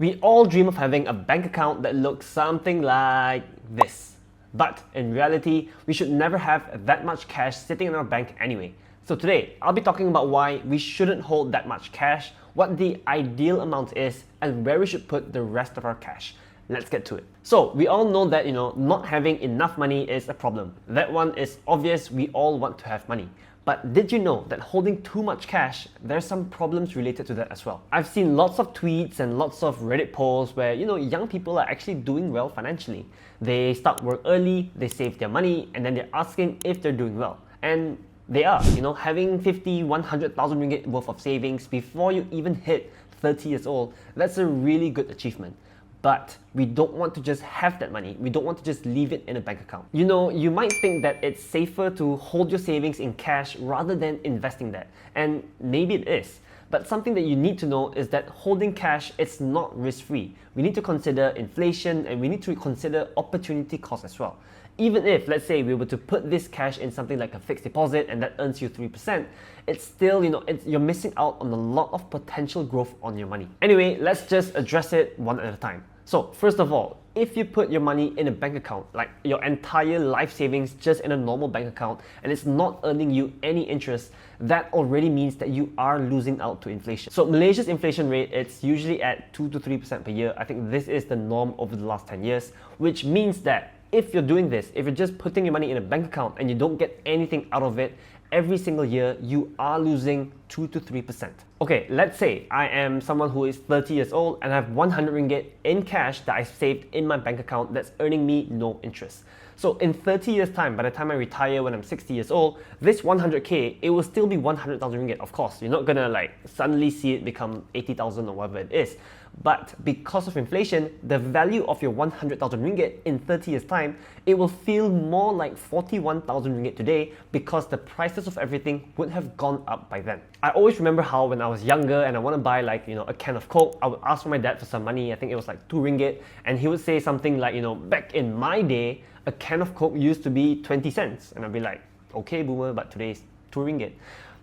We all dream of having a bank account that looks something like this. But in reality, we should never have that much cash sitting in our bank anyway. So today, I'll be talking about why we shouldn't hold that much cash, what the ideal amount is, and where we should put the rest of our cash. Let's get to it. So we all know that not having enough money is a problem. That one is obvious. We all want to have money. But did you know that holding too much cash, there's some problems related to that as well? I've seen lots of tweets and lots of Reddit posts where young people are actually doing well financially. They start work early, they save their money, and then they're asking if they're doing well. And they are, having 50, 100,000 ringgit worth of savings before you even hit 30 years old, that's a really good achievement. But we don't want to just have that money. We don't want to just leave it in a bank account. You might think that it's safer to hold your savings in cash rather than investing that. And maybe it is. But something that you need to know is that holding cash is not risk-free. We need to consider inflation and we need to consider opportunity cost as well. Even if, let's say, we were to put this cash in something like a fixed deposit and that earns you 3%, it's still, you're missing out on a lot of potential growth on your money. Anyway, let's just address it one at a time. So first of all, if you put your money in a bank account, like your entire life savings just in a normal bank account, and it's not earning you any interest, that already means that you are losing out to inflation. So Malaysia's inflation rate, it's usually at 2 to 3% per year. I think this is the norm over the last 10 years, which means that if you're doing this, if you're just putting your money in a bank account and you don't get anything out of it, every single year you are losing 2 to 3%. Okay, let's say I am someone who is 30 years old and I have 100 ringgit in cash that I saved in my bank account that's earning me no interest. So in 30 years time, by the time I retire when I'm 60 years old, this 100k, it will still be 100,000 ringgit. Of course, you're not gonna suddenly see it become 80,000 or whatever it is. But because of inflation, the value of your 100,000 ringgit in 30 years time, it will feel more like 41,000 ringgit today because the prices of everything would have gone up by then. I always remember how when I was younger and I want to buy a can of Coke, I would ask for my dad for some money. I think it was like 2 ringgit, and he would say something like, back in my day, a can of Coke used to be 20 cents. And I'd be like, okay, boomer, but today's 2 ringgit.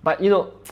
But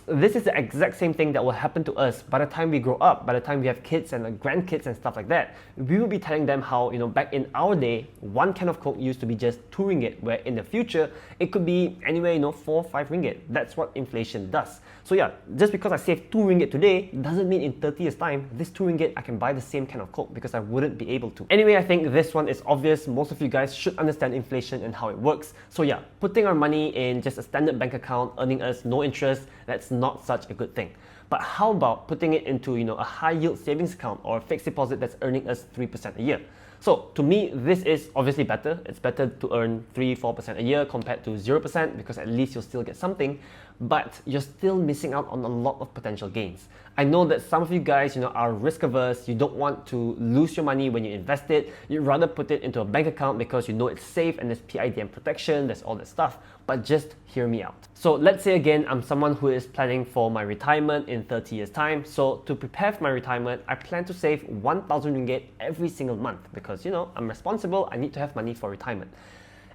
this is the exact same thing that will happen to us by the time we grow up, by the time we have kids and grandkids and stuff like that. We will be telling them how, back in our day, 1 can of Coke used to be just 2 ringgit, where in the future, it could be anywhere, 4 or 5 ringgit. That's what inflation does. So yeah, just because I save 2 ringgit today, doesn't mean in 30 years time, this 2 ringgit, I can buy the same can of Coke because I wouldn't be able to. Anyway, I think this one is obvious. Most of you guys should understand inflation and how it works. So yeah, putting our money in just a standard bank account, earning us no interest, that's not such a good thing. But how about putting it into a high yield savings account or a fixed deposit that's earning us 3% a year? So to me, this is obviously better. It's better to earn 3-4% a year compared to 0% because at least you'll still get something, but you're still missing out on a lot of potential gains. I know that some of you guys, are risk averse. You don't want to lose your money when you invest it. You'd rather put it into a bank account because it's safe and there's PIDM protection, there's all that stuff. But just hear me out. So let's say again, I'm someone who is planning for my retirement in 30 years time. So to prepare for my retirement, I plan to save 1,000 ringgit every single month because, I'm responsible. I need to have money for retirement.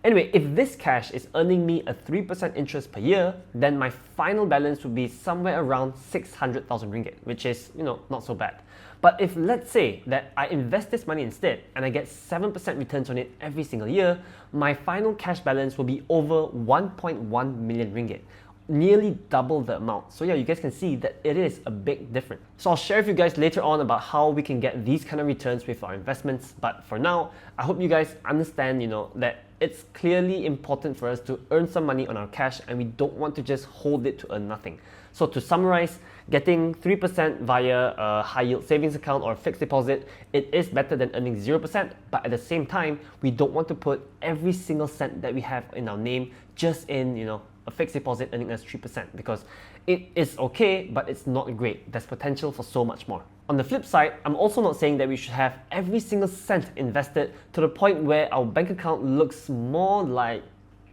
Anyway, if this cash is earning me a 3% interest per year, then my final balance would be somewhere around 600,000 ringgit, which is, not so bad. But if let's say that I invest this money instead and I get 7% returns on it every single year, my final cash balance will be over 1.1 million ringgit. Nearly double the amount. So yeah, you guys can see that it is a big difference. So I'll share with you guys later on about how we can get these kind of returns with our investments. But for now, I hope you guys understand, that it's clearly important for us to earn some money on our cash and we don't want to just hold it to earn nothing. So to summarize, getting 3% via a high yield savings account or a fixed deposit, it is better than earning 0%, but at the same time, we don't want to put every single cent that we have in our name just in, a fixed deposit earning us 3% because it is okay, but it's not great. There's potential for so much more. On the flip side, I'm also not saying that we should have every single cent invested to the point where our bank account looks more like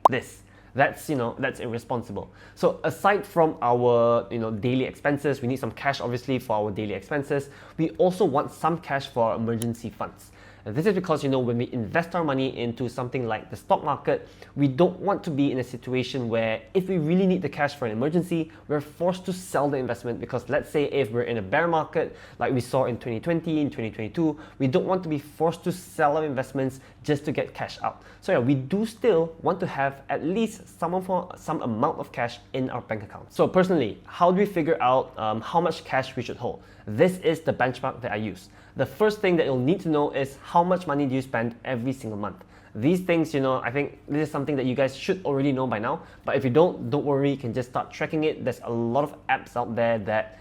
this. That's irresponsible. So aside from our daily expenses, we need some cash obviously for our daily expenses. We also want some cash for our emergency funds. This is because, when we invest our money into something like the stock market, we don't want to be in a situation where if we really need the cash for an emergency, we're forced to sell the investment, because let's say if we're in a bear market like we saw in 2020, in 2022, we don't want to be forced to sell our investments just to get cash out. So yeah, we do still want to have at least some amount of cash in our bank account. So personally, how do we figure out how much cash we should hold? This is the benchmark that I use. The first thing that you'll need to know is how much money do you spend every single month. These things, I think this is something that you guys should already know by now, but if you don't worry, you can just start tracking it. There's a lot of apps out there that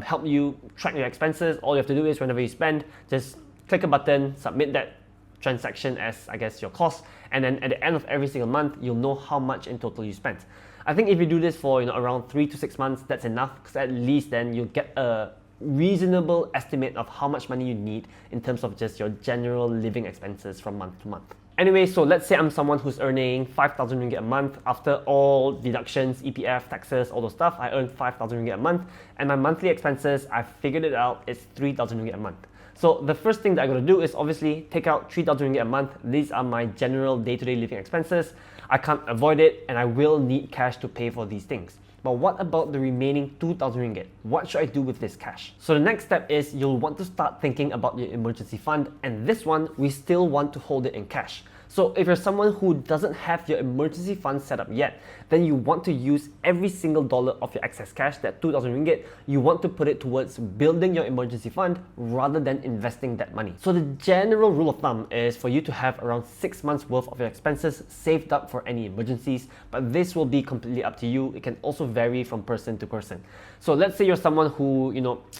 help you track your expenses. All you have to do is whenever you spend, just click a button, submit that transaction as, I guess, your cost, and then at the end of every single month, you'll know how much in total you spent. I think if you do this for around 3 to 6 months, that's enough, because at least then you'll get a reasonable estimate of how much money you need in terms of just your general living expenses from month to month. Anyway, so let's say I'm someone who's earning 5,000 ringgit a month. After all deductions, EPF, taxes, all those stuff, I earn 5,000 ringgit a month, and my monthly expenses, I figured it out, it's 3,000 ringgit a month. So the first thing that I gotta do is obviously take out 3,000 ringgit a month. These are my general day-to-day living expenses. I can't avoid it, and I will need cash to pay for these things. But what about the remaining 2,000 ringgit? What should I do with this cash? So the next step is you'll want to start thinking about your emergency fund, and this one, we still want to hold it in cash. So if you're someone who doesn't have your emergency fund set up yet, then you want to use every single dollar of your excess cash, that 2,000 ringgit, you want to put it towards building your emergency fund rather than investing that money. So the general rule of thumb is for you to have around 6 months worth of your expenses saved up for any emergencies, but this will be completely up to you. It can also vary from person to person. So let's say you're someone who,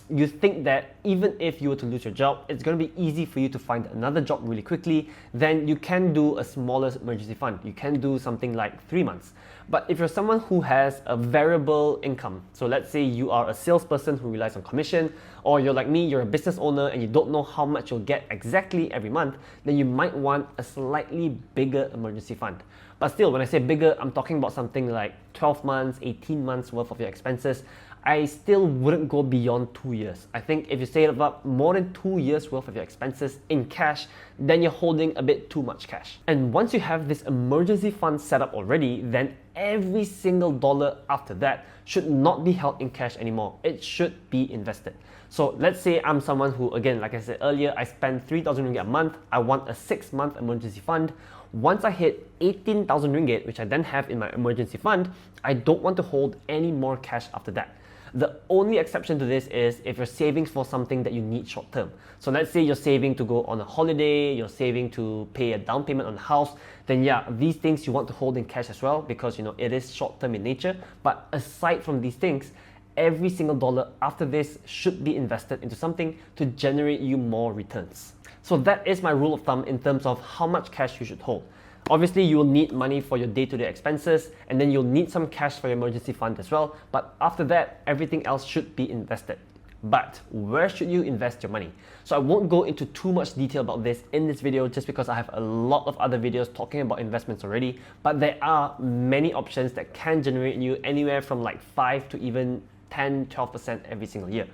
you think that even if you were to lose your job, it's going to be easy for you to find another job really quickly, then you can do a smaller emergency fund. You can do something like 3 months. But if you're someone who has a variable income, so let's say you are a salesperson who relies on commission, or you're like me, you're a business owner and you don't know how much you'll get exactly every month, then you might want a slightly bigger emergency fund. But still, when I say bigger, I'm talking about something like 12 months, 18 months worth of your expenses. I still wouldn't go beyond 2 years. I think if you save up more than 2 years worth of your expenses in cash, then you're holding a bit too much cash. And once you have this emergency fund set up already, then every single dollar after that should not be held in cash anymore. It should be invested. So let's say I'm someone who, again, like I said earlier, I spend 3,000 ringgit a month. I want a 6-month emergency fund. Once I hit 18,000 ringgit, which I then have in my emergency fund, I don't want to hold any more cash after that. The only exception to this is if you're saving for something that you need short term. So let's say you're saving to go on a holiday, you're saving to pay a down payment on a house, then yeah, these things you want to hold in cash as well, because it is short term in nature. But aside from these things, every single dollar after this should be invested into something to generate you more returns. So that is my rule of thumb in terms of how much cash you should hold. Obviously, you will need money for your day-to-day expenses, and then you'll need some cash for your emergency fund as well. But after that, everything else should be invested. But where should you invest your money? So I won't go into too much detail about this in this video, just because I have a lot of other videos talking about investments already. But there are many options that can generate you anywhere from like 5 to even 10, 12% every single year.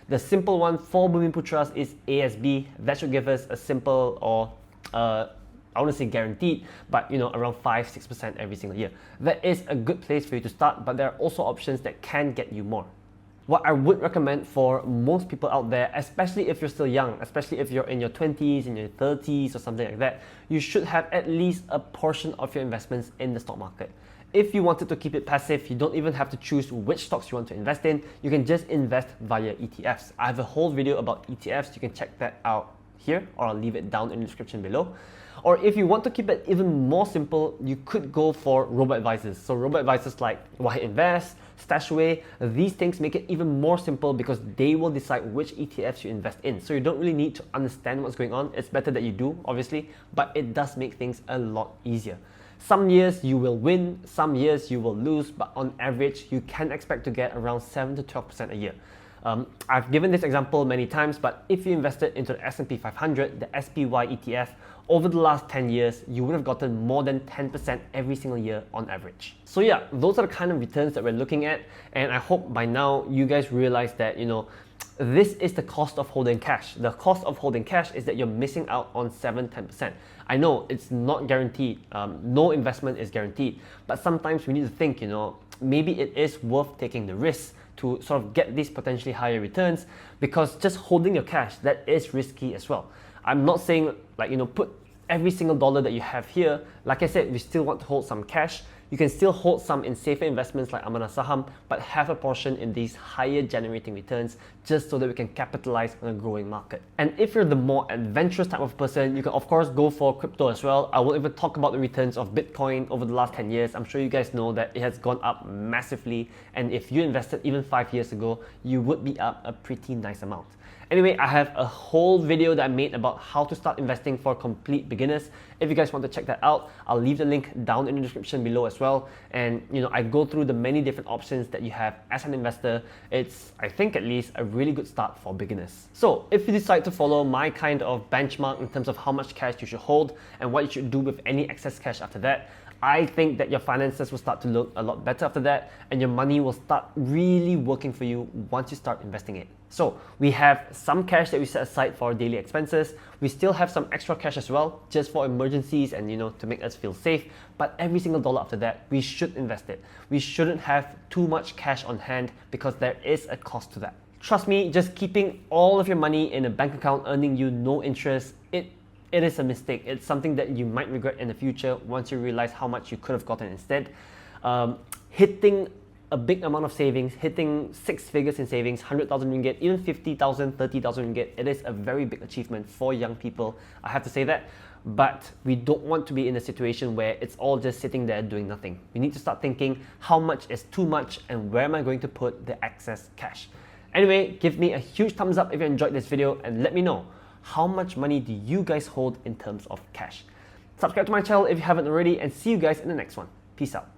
The simple one for Bumiputras is ASB. That should give us a simple, or I want to say guaranteed, but around 5-6% every single year. That is a good place for you to start, but there are also options that can get you more. What I would recommend for most people out there, especially if you're still young, especially if you're in your 20s, in your 30s or something like that, you should have at least a portion of your investments in the stock market. If you wanted to keep it passive, you don't even have to choose which stocks you want to invest in. You can just invest via ETFs. I have a whole video about ETFs. You can check that out here, or I'll leave it down in the description below. Or if you want to keep it even more simple, you could go for robo-advisors. So robo-advisors like Wahid Invest, Stashaway, these things make it even more simple because they will decide which ETFs you invest in. So you don't really need to understand what's going on. It's better that you do, obviously, but it does make things a lot easier. Some years you will win, some years you will lose, but on average, you can expect to get around 7 to 12% a year. I've given this example many times, but if you invested into the S&P 500, the SPY ETF, over the last 10 years, you would have gotten more than 10% every single year on average. So yeah, those are the kind of returns that we're looking at, and I hope by now you guys realize that, this is the cost of holding cash. The cost of holding cash is that you're missing out on 7-10%. I know it's not guaranteed. No investment is guaranteed. But sometimes we need to think, maybe it is worth taking the risk to sort of get these potentially higher returns, because just holding your cash, that is risky as well. I'm not saying put every single dollar that you have here. Like I said, we still want to hold some cash. You can still hold some in safer investments like Amanah Saham, but have a portion in these higher generating returns just so that we can capitalize on a growing market. And if you're the more adventurous type of person, you can of course go for crypto as well. I won't even talk about the returns of Bitcoin over the last 10 years. I'm sure you guys know that it has gone up massively. And if you invested even 5 years ago, you would be up a pretty nice amount. Anyway, I have a whole video that I made about how to start investing for complete beginners. If you guys want to check that out, I'll leave the link down in the description below as well. And I go through the many different options that you have as an investor. It's, I think at least, a really good start for beginners. So if you decide to follow my kind of benchmark in terms of how much cash you should hold and what you should do with any excess cash after that, I think that your finances will start to look a lot better after that, and your money will start really working for you once you start investing it. So we have some cash that we set aside for daily expenses. We still have some extra cash as well, just for emergencies and to make us feel safe. But every single dollar after that, we should invest it. We shouldn't have too much cash on hand, because there is a cost to that. Trust me, just keeping all of your money in a bank account earning you no interest, it is a mistake. It's something that you might regret in the future once you realize how much you could have gotten instead. Hitting a big amount of savings, hitting 6 figures in savings, 100,000 ringgit, even 50,000, 30,000 ringgit, it is a very big achievement for young people. I have to say that. But we don't want to be in a situation where it's all just sitting there doing nothing. We need to start thinking, how much is too much and where am I going to put the excess cash? Anyway, give me a huge thumbs up if you enjoyed this video, and let me know, how much money do you guys hold in terms of cash? Subscribe to my channel if you haven't already, and see you guys in the next one. Peace out.